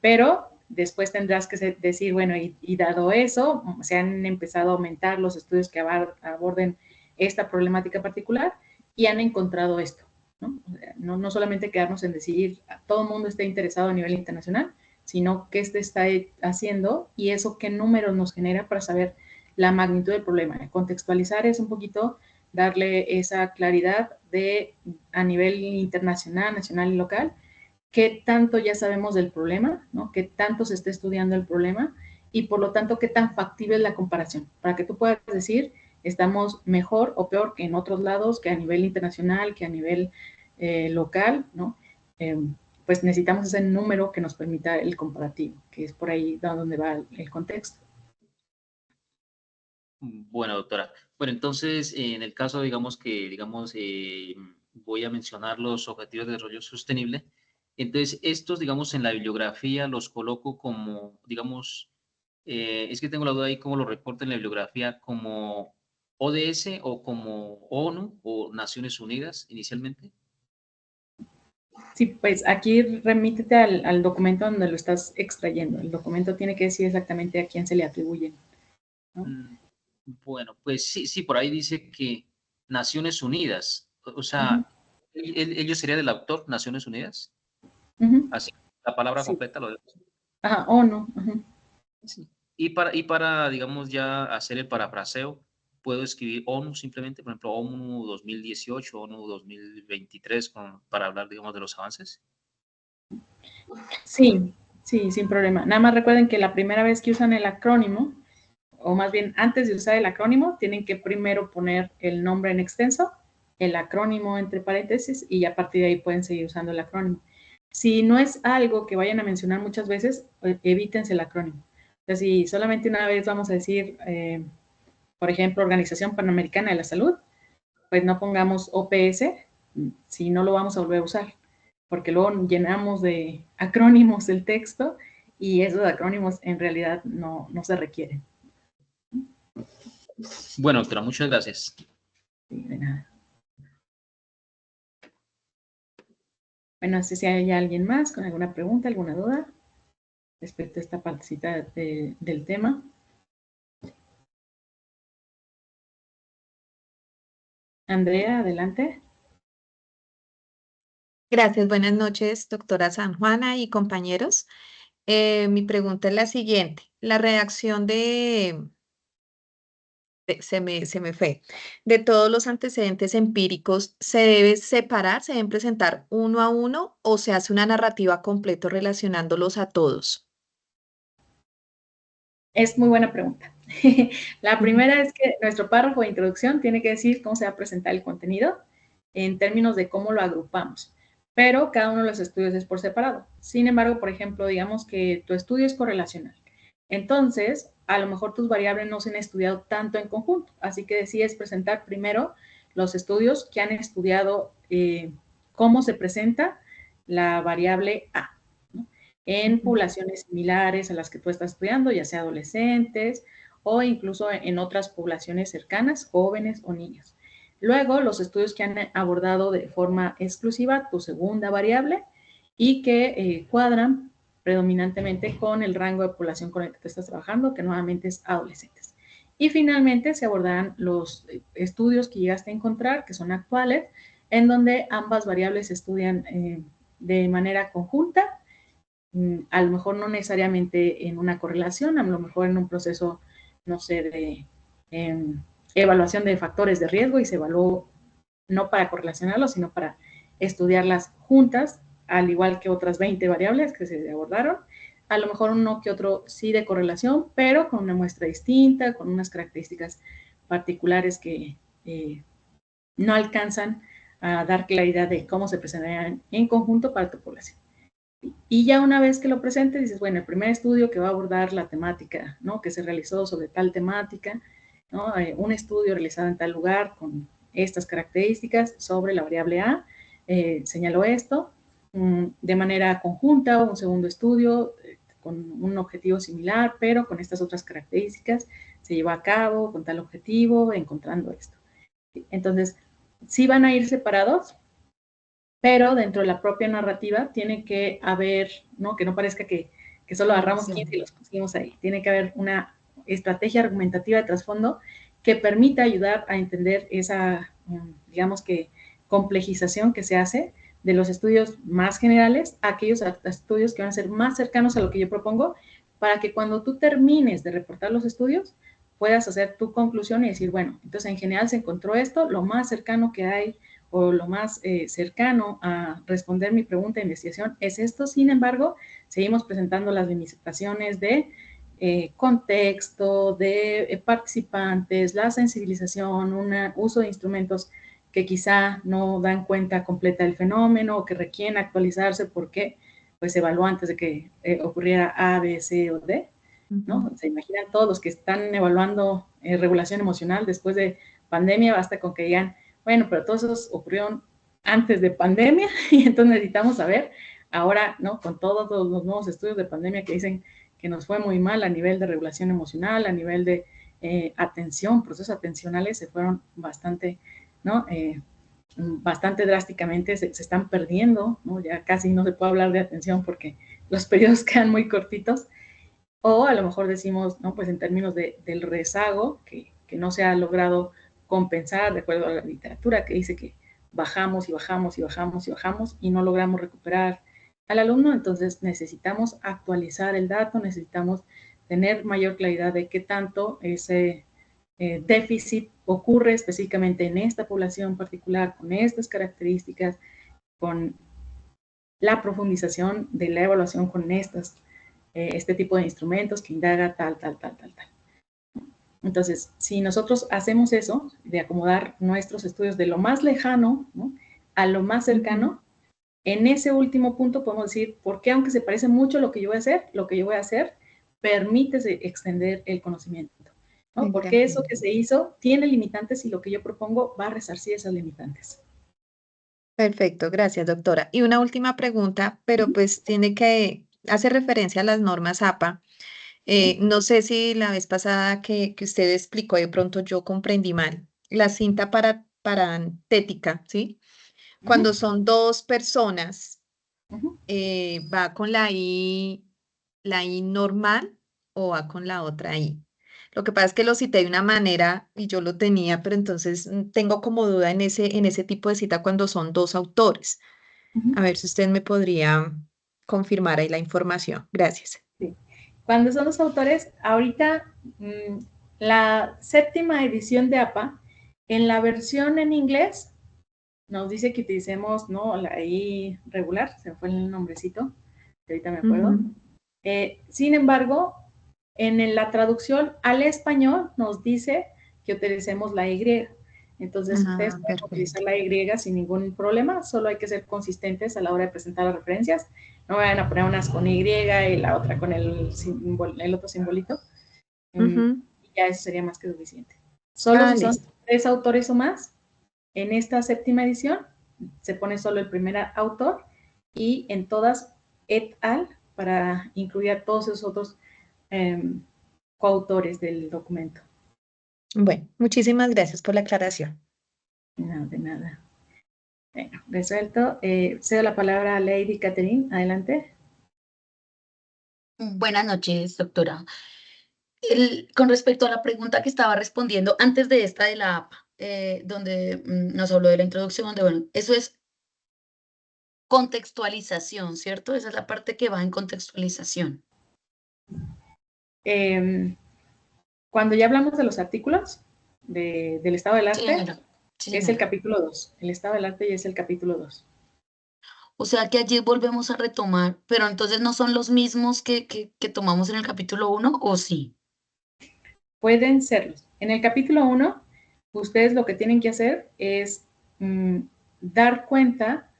pero después tendrás que decir, bueno, y dado eso, se han empezado a aumentar los estudios que aborden esta problemática particular y han encontrado esto, ¿no? O sea, no solamente quedarnos en decir, todo el mundo está interesado a nivel internacional, sino qué se está haciendo y eso qué números nos genera para saber la magnitud del problema. Contextualizar es un poquito darle esa claridad a nivel internacional, nacional y local, qué tanto ya sabemos del problema, ¿no? Qué tanto se está estudiando el problema y por lo tanto qué tan factible es la comparación, para que tú puedas decir estamos mejor o peor que en otros lados, que a nivel internacional, que a nivel local, ¿no? Pues necesitamos ese número que nos permita el comparativo, que es por ahí donde va el contexto. Bueno, doctora. Bueno, entonces, en el caso, digamos que, digamos, voy a mencionar los objetivos de desarrollo sostenible. Entonces, estos, digamos, en la bibliografía los coloco como, digamos, es que tengo la duda ahí cómo lo reporta en la bibliografía, como ODS o como ONU o Naciones Unidas inicialmente. Sí, pues aquí remítete al documento donde lo estás extrayendo. El documento tiene que decir exactamente a quién se le atribuyen, ¿no? Bueno, pues sí, por ahí dice que Naciones Unidas, o sea, ellos sería del autor, Naciones Unidas, así, la palabra Sí. completa lo dejo. Ajá, ONU. Sí. Y para, digamos, ya hacer el parafraseo, puedo escribir ONU simplemente, por ejemplo, ONU 2018, ONU 2023, para hablar, digamos, de los avances? Sí, sí, sin problema. Nada más recuerden que la primera vez que usan el acrónimo, o más bien antes de usar el acrónimo, tienen que primero poner el nombre en extenso, el acrónimo entre paréntesis, y a partir de ahí pueden seguir usando el acrónimo. Si no es algo que vayan a mencionar muchas veces, evítense el acrónimo. O sea, si solamente una vez vamos a decir, por ejemplo, Organización Panamericana de la Salud, pues no pongamos OPS, si no lo vamos a volver a usar, porque luego llenamos de acrónimos el texto y esos acrónimos en realidad no se requieren. Bueno, doctora, muchas gracias. Sí, de nada. Bueno, no sé si hay alguien más con alguna pregunta, alguna duda respecto a esta partecita del tema. Andrea, adelante. Gracias, buenas noches, doctora San Juana y compañeros. Mi pregunta es la siguiente. La redacción se me fue, de todos los antecedentes empíricos, ¿se debe separar, se deben presentar uno a uno o se hace una narrativa completa relacionándolos a todos? Es muy buena pregunta. La primera es que nuestro párrafo de introducción tiene que decir cómo se va a presentar el contenido en términos de cómo lo agrupamos, pero cada uno de los estudios es por separado. Sin embargo, por ejemplo, digamos que tu estudio es correlacional. Entonces, a lo mejor tus variables no se han estudiado tanto en conjunto, así que decides presentar primero los estudios que han estudiado cómo se presenta la variable A, ¿no? En poblaciones similares a las que tú estás estudiando, ya sea adolescentes o incluso en otras poblaciones cercanas, jóvenes o niños. Luego, los estudios que han abordado de forma exclusiva tu segunda variable y que cuadran predominantemente con el rango de población con el que tú estás trabajando, que nuevamente es adolescentes. Y finalmente se abordarán los estudios que llegaste a encontrar, que son actuales, en donde ambas variables se estudian de manera conjunta, a lo mejor no necesariamente en una correlación, a lo mejor en un proceso, no sé, de evaluación de factores de riesgo y se evaluó no para correlacionarlos, sino para estudiarlas juntas, al igual que otras 20 variables que se abordaron. A lo mejor uno que otro sí de correlación, pero con una muestra distinta, con unas características particulares que no alcanzan a dar claridad de cómo se presentarían en conjunto para tu población. Y ya una vez que lo presentes, dices, bueno, el primer estudio que va a abordar la temática, ¿no? Que se realizó sobre tal temática, ¿no? Un estudio realizado en tal lugar con estas características sobre la variable A, señaló esto, de manera conjunta, un segundo estudio con un objetivo similar, pero con estas otras características, se llevó a cabo con tal objetivo, encontrando esto. Entonces, sí van a ir separados, pero dentro de la propia narrativa tiene que haber, ¿no? Que no parezca que solo agarramos 15 y los pusimos ahí. Tiene que haber una estrategia argumentativa de trasfondo que permita ayudar a entender esa, digamos que, complejización que se hace de los estudios más generales a aquellos estudios que van a ser más cercanos a lo que yo propongo, para que cuando tú termines de reportar los estudios, puedas hacer tu conclusión y decir, bueno, entonces en general se encontró esto, lo más cercano que hay o lo más cercano a responder mi pregunta de investigación es esto. Sin embargo, seguimos presentando las limitaciones de contexto, de participantes, la sensibilización, un uso de instrumentos que quizá no dan cuenta completa del fenómeno o que requieren actualizarse porque pues se evaluó antes de que ocurriera A, B, C o D, ¿no? Se imaginan todos los que están evaluando regulación emocional después de pandemia, basta con que digan, bueno, pero todos esos ocurrieron antes de pandemia y entonces necesitamos saber ahora, ¿no? Con todos los nuevos estudios de pandemia que dicen que nos fue muy mal a nivel de regulación emocional, a nivel de atención, procesos atencionales se fueron bastante, ¿no? Bastante drásticamente, se están perdiendo, ¿no? Ya casi no se puede hablar de atención porque los periodos quedan muy cortitos. O a lo mejor decimos, ¿no? Pues en términos del rezago, que no se ha logrado compensar, de acuerdo a la literatura, que dice que bajamos y bajamos y bajamos y bajamos y no logramos recuperar al alumno, entonces necesitamos actualizar el dato, necesitamos tener mayor claridad de qué tanto ese déficit ocurre específicamente en esta población particular, con estas características, con la profundización de la evaluación con este tipo de instrumentos que indaga tal. Entonces, si nosotros hacemos eso, de acomodar nuestros estudios de lo más lejano, ¿no?, a lo más cercano, en ese último punto podemos decir, ¿por qué aunque se parece mucho lo que yo voy a hacer, permite extender el conocimiento? ¿No? Porque eso que se hizo tiene limitantes y lo que yo propongo va a resarcir esas limitantes. Perfecto, gracias, doctora. Y una última pregunta, pero pues hace referencia a las normas APA. No sé si la vez pasada que usted explicó, de pronto yo comprendí mal. La cinta parentética, ¿sí? Cuando son dos personas, ¿va con la I normal o va con la otra I? Lo que pasa es que lo cité de una manera y yo lo tenía, pero entonces tengo como duda en ese tipo de cita cuando son dos autores. A ver si usted me podría confirmar ahí la información. Gracias. Sí. Cuando son los autores, ahorita la 7ª edición de APA, en la versión en inglés, nos dice que utilicemos, ¿no?, la I regular, se me fue el nombrecito, que ahorita me acuerdo. Sin embargo, en la traducción al español nos dice que utilicemos la Y. Entonces, ustedes pueden utilizar la Y sin ningún problema, solo hay que ser consistentes a la hora de presentar las referencias. No vayan a poner unas con Y y la otra con el otro simbolito. Y ya eso sería más que suficiente. Solo si son 3 autores o más, en esta 7ª edición se pone solo el primer autor y en todas et al para incluir a todos esos otros coautores del documento. Bueno, muchísimas gracias por la aclaración. No, de nada. Bueno, resuelto. Cedo la palabra a Lady Catherine. Adelante. Buenas noches, doctora. Con respecto a la pregunta que estaba respondiendo antes de esta de la APA, donde nos habló de la introducción, bueno, eso es contextualización, ¿cierto? Esa es la parte que va en contextualización. Cuando ya hablamos de los artículos del estado del arte, sí, es el capítulo 2. El estado del arte ya es el capítulo 2. O sea que allí volvemos a retomar, pero entonces no son los mismos que tomamos en el capítulo 1, ¿o sí? Pueden serlos. En el capítulo 1, ustedes lo que tienen que hacer es dar cuenta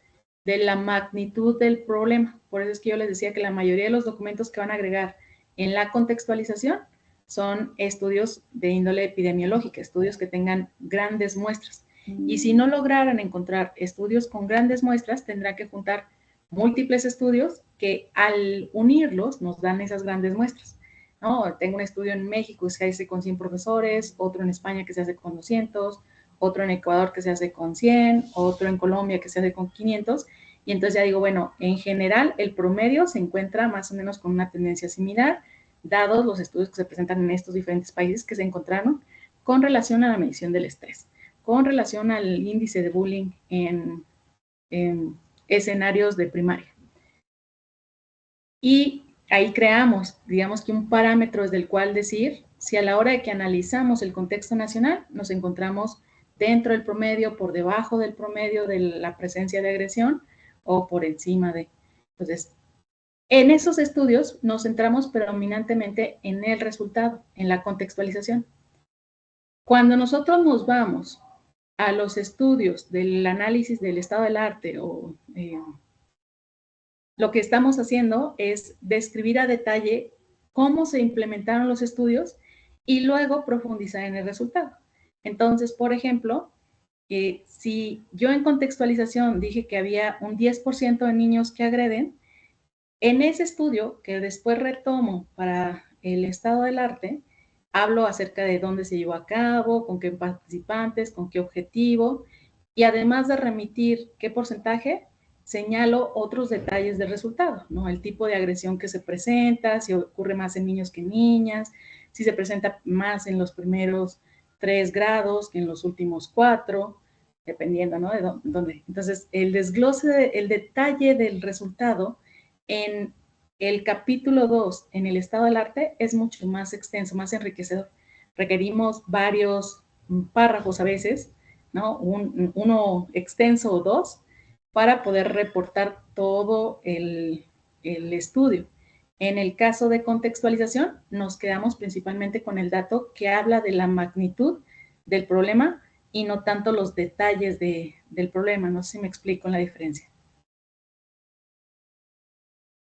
de la magnitud del problema. Por eso es que yo les decía que la mayoría de los documentos que van a agregar en la contextualización son estudios de índole epidemiológica, estudios que tengan grandes muestras. Y si no lograran encontrar estudios con grandes muestras, tendrán que juntar múltiples estudios que al unirlos nos dan esas grandes muestras. ¿No? Tengo un estudio en México que se hace con 100 profesores, otro en España que se hace con 200, otro en Ecuador que se hace con 100, otro en Colombia que se hace con 500, y entonces ya digo, bueno, en general el promedio se encuentra más o menos con una tendencia similar, dados los estudios que se presentan en estos diferentes países que se encontraron con relación a la medición del estrés, con relación al índice de bullying en escenarios de primaria. Y ahí creamos, digamos que un parámetro desde el cual decir si a la hora de que analizamos el contexto nacional nos encontramos dentro del promedio, por debajo del promedio de la presencia de agresión o por encima de. Entonces, en esos estudios nos centramos predominantemente en el resultado, en la contextualización. Cuando nosotros nos vamos a los estudios del análisis del estado del arte o lo que estamos haciendo es describir a detalle cómo se implementaron los estudios y luego profundizar en el resultado. Entonces, por ejemplo, si yo en contextualización dije que había un 10% de niños que agreden, en ese estudio que después retomo para el estado del arte, hablo acerca de dónde se llevó a cabo, con qué participantes, con qué objetivo, y además de remitir qué porcentaje, señalo otros detalles del resultado, ¿no? El tipo de agresión que se presenta, si ocurre más en niños que en niñas, si se presenta más en los primeros 3 grados que en los últimos 4, dependiendo, ¿no? De dónde. Entonces, el desglose, el detalle del resultado en el capítulo 2, en el estado del arte, es mucho más extenso, más enriquecedor, requerimos varios párrafos a veces, ¿no? Uno extenso o dos, para poder reportar todo el estudio. En el caso de contextualización, nos quedamos principalmente con el dato que habla de la magnitud del problema y no tanto los detalles del problema. No sé si me explico la diferencia.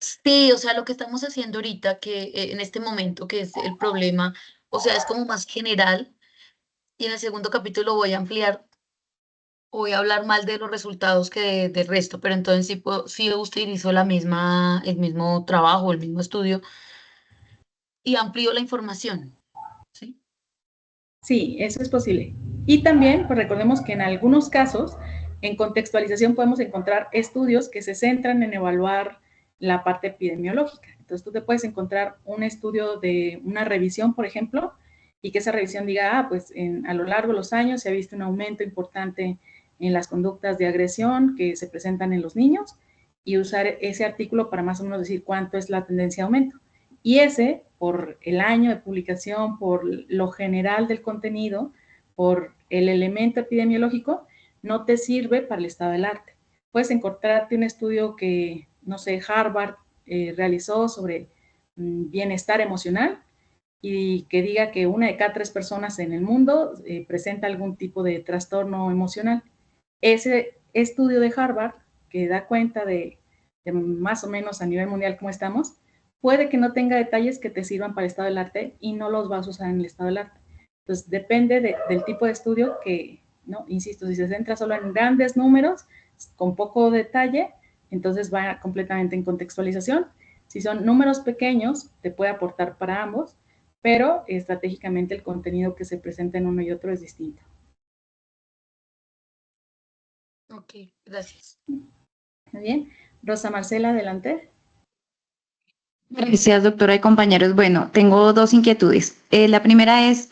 Sí, o sea, lo que estamos haciendo ahorita, que en este momento, que es el problema, o sea, es como más general, y en el segundo capítulo voy a ampliar, voy a hablar más de los resultados que del resto, pero entonces sí utilizo el mismo trabajo, el mismo estudio, y amplío la información, ¿sí? Sí, eso es posible. Y también, pues recordemos que en algunos casos, en contextualización podemos encontrar estudios que se centran en evaluar la parte epidemiológica. Entonces, tú te puedes encontrar un estudio de una revisión, por ejemplo, y que esa revisión diga, pues a lo largo de los años se ha visto un aumento importante en las conductas de agresión que se presentan en los niños, y usar ese artículo para más o menos decir cuánto es la tendencia de aumento. Y ese, por el año de publicación, por lo general del contenido, por el elemento epidemiológico, no te sirve para el estado del arte. Puedes encontrarte un estudio que, no sé, Harvard realizó sobre bienestar emocional y que diga que 1 de cada 3 personas en el mundo presenta algún tipo de trastorno emocional. Ese estudio de Harvard, que da cuenta de más o menos a nivel mundial cómo estamos, puede que no tenga detalles que te sirvan para el estado del arte y no los vas a usar en el estado del arte. Entonces, depende del tipo de estudio que, ¿no? Insisto, si se centra solo en grandes números, con poco detalle, entonces va completamente en contextualización. Si son números pequeños, te puede aportar para ambos, pero estratégicamente el contenido que se presenta en uno y otro es distinto. Ok, gracias. Muy bien. Rosa Marcela, adelante. Gracias, doctora y compañeros. Bueno, tengo dos inquietudes. La primera es,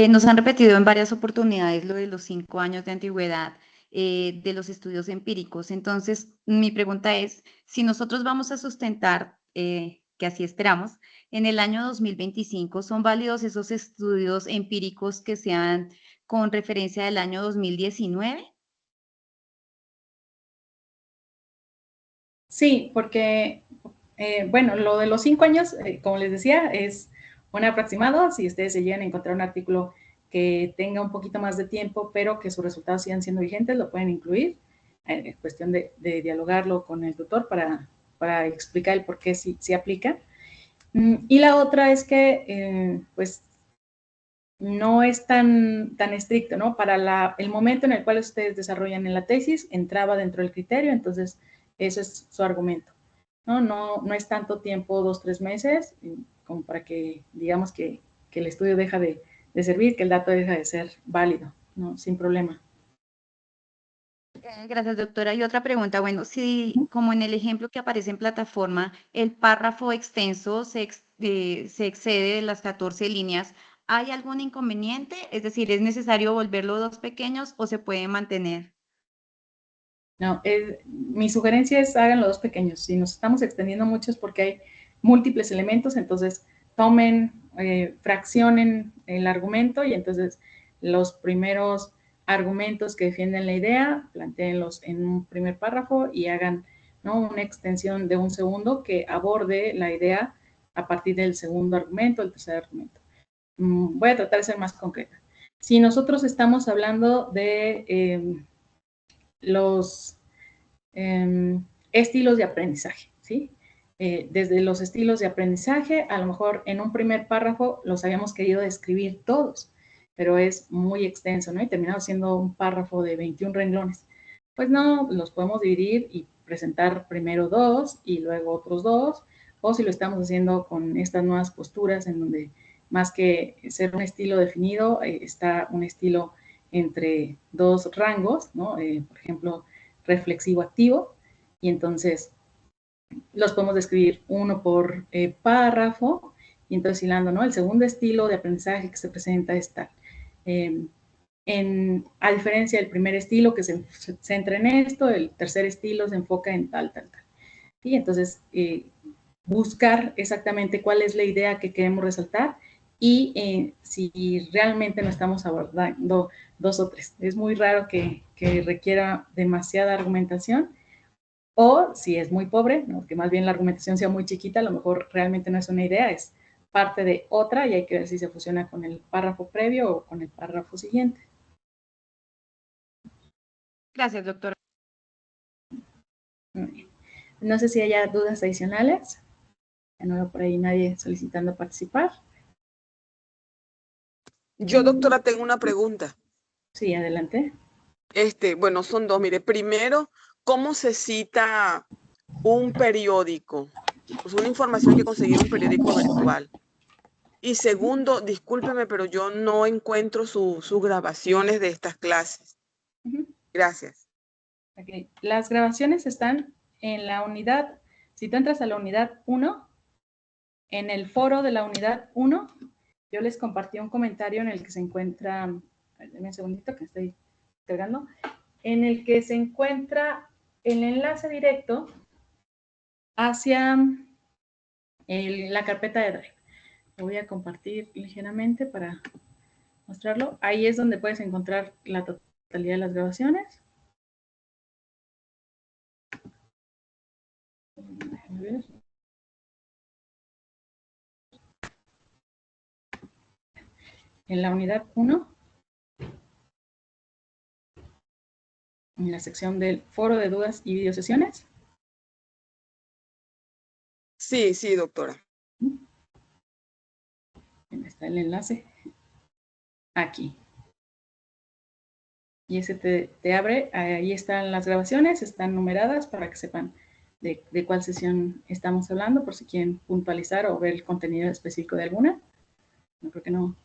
nos han repetido en varias oportunidades lo de los 5 años de antigüedad de los estudios empíricos. Entonces, mi pregunta es, si nosotros vamos a sustentar, que así esperamos, en el año 2025, ¿son válidos esos estudios empíricos que sean con referencia del año 2019? Sí, porque, bueno, lo de los 5 años, como les decía, es un aproximado. Si ustedes se llegan a encontrar un artículo que tenga un poquito más de tiempo, pero que sus resultados sigan siendo vigentes, lo pueden incluir. Es cuestión de dialogarlo con el tutor para explicar el por qué sí aplica. Y la otra es que, pues, no es tan estricto, ¿no? Para el momento en el cual ustedes desarrollan en la tesis, entraba dentro del criterio, entonces ese es su argumento, ¿no? No es tanto tiempo, 2, 3 meses, como para que digamos que el estudio deja de servir, que el dato deja de ser válido, ¿no? Sin problema. Gracias, doctora. Y otra pregunta, bueno, si como en el ejemplo que aparece en plataforma, el párrafo extenso se excede de las 14 líneas, ¿hay algún inconveniente? Es decir, ¿es necesario volverlo 2 pequeños o se puede mantener? No, mi sugerencia es háganlo 2 pequeños. Si nos estamos extendiendo mucho es porque hay múltiples elementos, entonces tomen, fraccionen el argumento y entonces los primeros argumentos que defienden la idea, plantéenlos en un primer párrafo y hagan, ¿no?, una extensión de 1 segundo que aborde la idea a partir del segundo argumento, el tercer argumento. Voy a tratar de ser más concreta. Si nosotros estamos hablando de los estilos de aprendizaje, ¿sí? Desde los estilos de aprendizaje, a lo mejor en un primer párrafo los habíamos querido describir todos, pero es muy extenso, ¿no? Y terminamos siendo un párrafo de 21 renglones. Pues no, los podemos dividir y presentar primero 2 y luego otros 2, o si lo estamos haciendo con estas nuevas posturas en donde más que ser un estilo definido, está un estilo entre 2 rangos, ¿no? Por ejemplo, reflexivo activo, y entonces los podemos describir uno por párrafo, y entonces hilando, ¿no? El segundo estilo de aprendizaje que se presenta es tal. A diferencia del primer estilo que se centra en esto, el tercer estilo se enfoca en tal. Y entonces buscar exactamente cuál es la idea que queremos resaltar y si realmente no estamos abordando 2 o 3. Es muy raro que requiera demasiada argumentación, o si es muy pobre, ¿no? Que más bien la argumentación sea muy chiquita, a lo mejor realmente no es una idea, es parte de otra y hay que ver si se fusiona con el párrafo previo o con el párrafo siguiente. Gracias, doctora. Muy bien. No sé si haya dudas adicionales. De nuevo, por ahí nadie solicitando participar. Yo, doctora, tengo una pregunta. Sí, adelante. Bueno, son dos. Mire, primero, ¿cómo se cita un periódico? Pues una información que conseguir un periódico virtual. Y segundo, discúlpeme, pero yo no encuentro sus grabaciones de estas clases. Gracias. Okay. Las grabaciones están en la unidad, si tú entras a la unidad 1, en el foro de la unidad 1, yo les compartí un comentario en el que se encuentra, denme un segundito que estoy cargando, en el que se encuentra el enlace directo hacia la carpeta de Drive. Lo voy a compartir ligeramente para mostrarlo. Ahí es donde puedes encontrar la totalidad de las grabaciones. Déjame ver. En la unidad 1, en la sección del foro de dudas y videosesiones. Sí, sí, doctora. Está el enlace. Aquí. Y ese te abre, ahí están las grabaciones, están numeradas para que sepan de cuál sesión estamos hablando, por si quieren puntualizar o ver el contenido específico de alguna. No creo que no.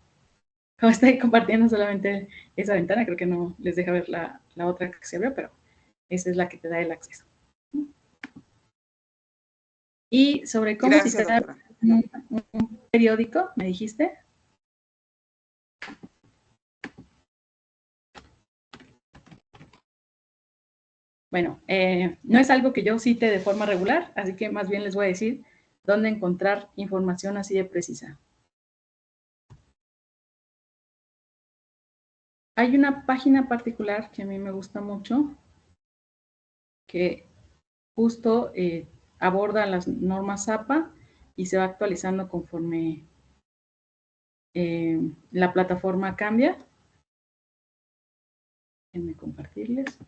Como estoy compartiendo solamente esa ventana, creo que no les deja ver la otra que se abrió, pero esa es la que te da el acceso. Y sobre cómo citar un periódico, ¿me dijiste? Bueno, no es algo que yo cite de forma regular, así que más bien les voy a decir dónde encontrar información así de precisa. Hay una página particular que a mí me gusta mucho, que justo aborda las normas APA y se va actualizando conforme la plataforma cambia. Déjenme compartirles.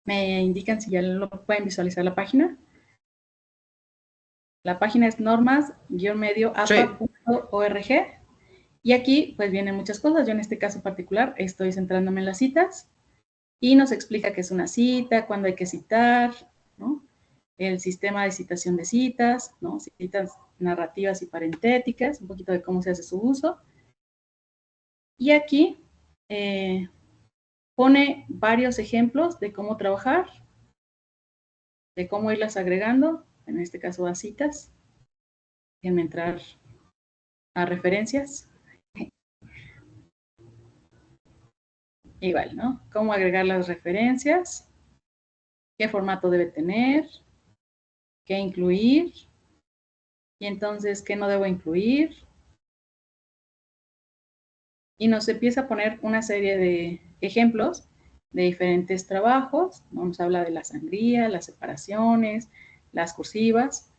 Me indican si ya lo pueden visualizar la página. La página es normas-medio-apa.org. Y aquí pues vienen muchas cosas. Yo en este caso particular estoy centrándome en las citas y nos explica qué es una cita, cuándo hay que citar, ¿no? El sistema de citación de citas, ¿no? Citas narrativas y parentéticas, un poquito de cómo se hace su uso. Y aquí pone varios ejemplos de cómo trabajar, de cómo irlas agregando, en este caso a citas. Déjenme entrar a referencias. Igual, ¿no? Cómo agregar las referencias, qué formato debe tener, qué incluir, y entonces qué no debo incluir. Y nos empieza a poner una serie de ejemplos de diferentes trabajos, ¿no? Nos habla de la sangría, las separaciones, las cursivas,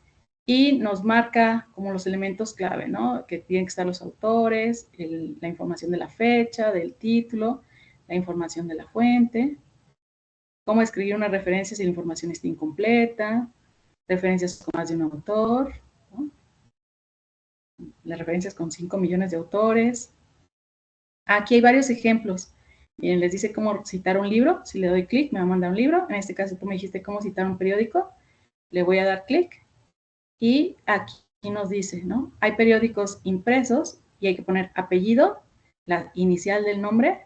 y nos marca como los elementos clave, ¿no? Que tienen que estar los autores, la información de la fecha, del título, la información de la fuente, cómo escribir una referencia si la información está incompleta, referencias con más de un autor, ¿no? Las referencias con 5 millones de autores. Aquí hay varios ejemplos. Miren, les dice cómo citar un libro. Si le doy clic, me va a mandar un libro. En este caso, tú me dijiste cómo citar un periódico. Le voy a dar clic. Y aquí nos dice, ¿no? Hay periódicos impresos y hay que poner apellido, la inicial del nombre,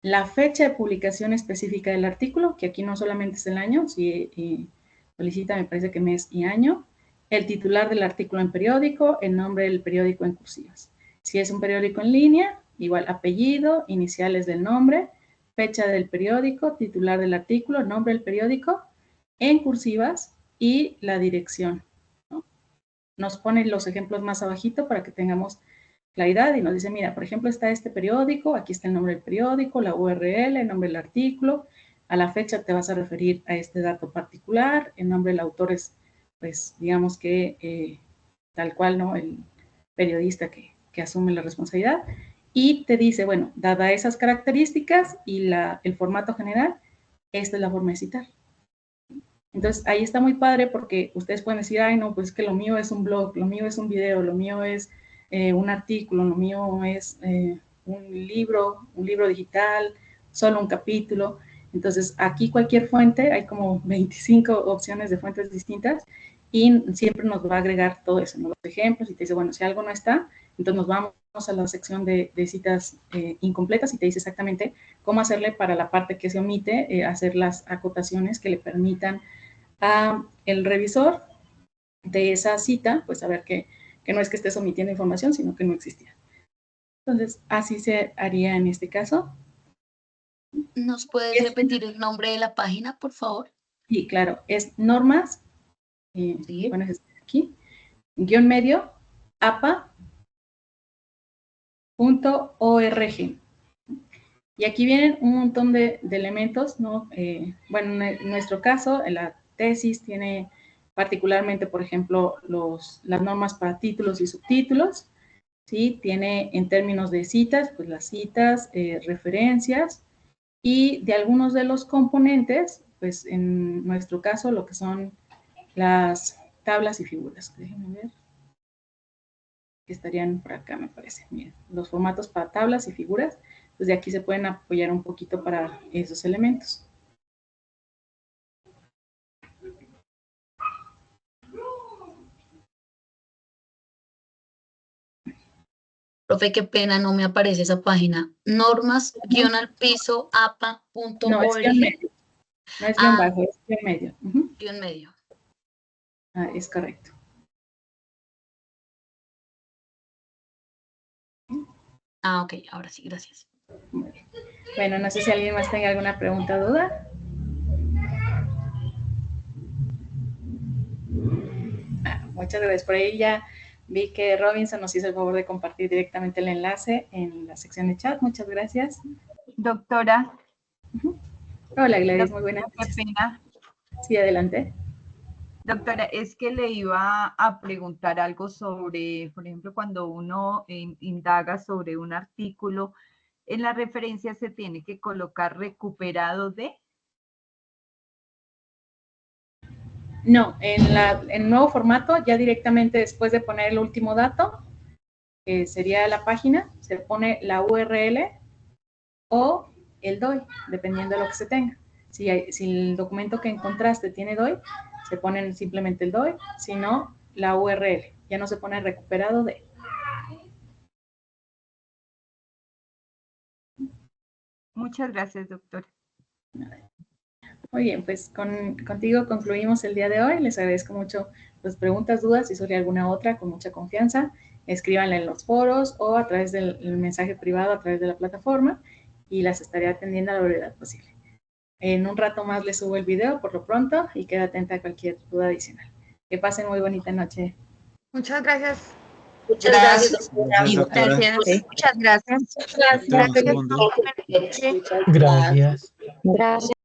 la fecha de publicación específica del artículo, que aquí no solamente es el año, si solicita, me parece que mes y año, el titular del artículo en periódico, el nombre del periódico en cursivas. Si es un periódico en línea, igual apellido, iniciales del nombre, fecha del periódico, titular del artículo, nombre del periódico, en cursivas y la dirección, ¿no? Nos pone los ejemplos más abajito para que tengamos claridad y nos dice, mira, por ejemplo, está este periódico, aquí está el nombre del periódico, la URL, el nombre del artículo, a la fecha te vas a referir a este dato particular, el nombre del autor es, pues, digamos que tal cual, ¿no? El periodista que asume la responsabilidad, y te dice, bueno, dada esas características y el formato general, esta es la forma de citar. Entonces, ahí está muy padre porque ustedes pueden decir, ay, no, pues es que lo mío es un blog, lo mío es un video, lo mío es un artículo, lo mío es un libro digital, solo un capítulo. Entonces, aquí cualquier fuente, hay como 25 opciones de fuentes distintas y siempre nos va a agregar todo eso, ¿no? Los ejemplos, y te dice, bueno, si algo no está, entonces nos vamos a la sección de citas incompletas y te dice exactamente cómo hacerle para la parte que se omite, hacer las acotaciones que le permitan a el revisor de esa cita, pues saber que no es que estés omitiendo información, sino que no existía. Entonces, así se haría en este caso. ¿Nos puedes repetir el nombre de la página, por favor? Sí, claro, es normas, Sí. bueno, es aquí, _, apa.org. Y aquí vienen un montón de elementos, ¿no? Bueno, en nuestro caso, en la tesis tiene particularmente, por ejemplo, las normas para títulos y subtítulos, ¿sí? Tiene en términos de citas, pues las citas, referencias, y de algunos de los componentes, pues en nuestro caso, lo que son las tablas y figuras. Déjenme ver. Que estarían por acá, me parece. Miren, los formatos para tablas y figuras. Pues de aquí se pueden apoyar un poquito para esos elementos. Profe, qué pena, no me aparece esa página. Normas-apa.org. No, es guión medio. No es guión bajo, es guión medio. Guión medio. Ah, es correcto. Ah, ok, ahora sí, gracias. Muy bien. Bueno, no sé si alguien más tenga alguna pregunta o duda. Muchas gracias. Por ahí ya vi que Robinson nos hizo el favor de compartir directamente el enlace en la sección de chat. Muchas gracias. Doctora. Hola, Gladys, muy buenas noches. Qué pena. Sí, adelante. Doctora, es que le iba a preguntar algo sobre, por ejemplo, cuando uno indaga sobre un artículo, en la referencia se tiene que colocar recuperado de. No, en el nuevo formato, ya directamente después de poner el último dato, que sería la página, se pone la URL o el DOI, dependiendo de lo que se tenga. Si el documento que encontraste tiene DOI, se ponen simplemente el DOI, si no, la URL. Ya no se pone recuperado de. Muchas gracias, doctor. Muy bien, pues contigo concluimos el día de hoy. Les agradezco mucho las preguntas, dudas, si sobre alguna otra, con mucha confianza, escríbanla en los foros o a través del mensaje privado, a través de la plataforma, y las estaré atendiendo a la brevedad posible. En un rato más les subo el video por lo pronto y queda atenta a cualquier duda adicional. Que pasen muy bonita noche. Muchas gracias. Muchas gracias. Muchas gracias. Gracias.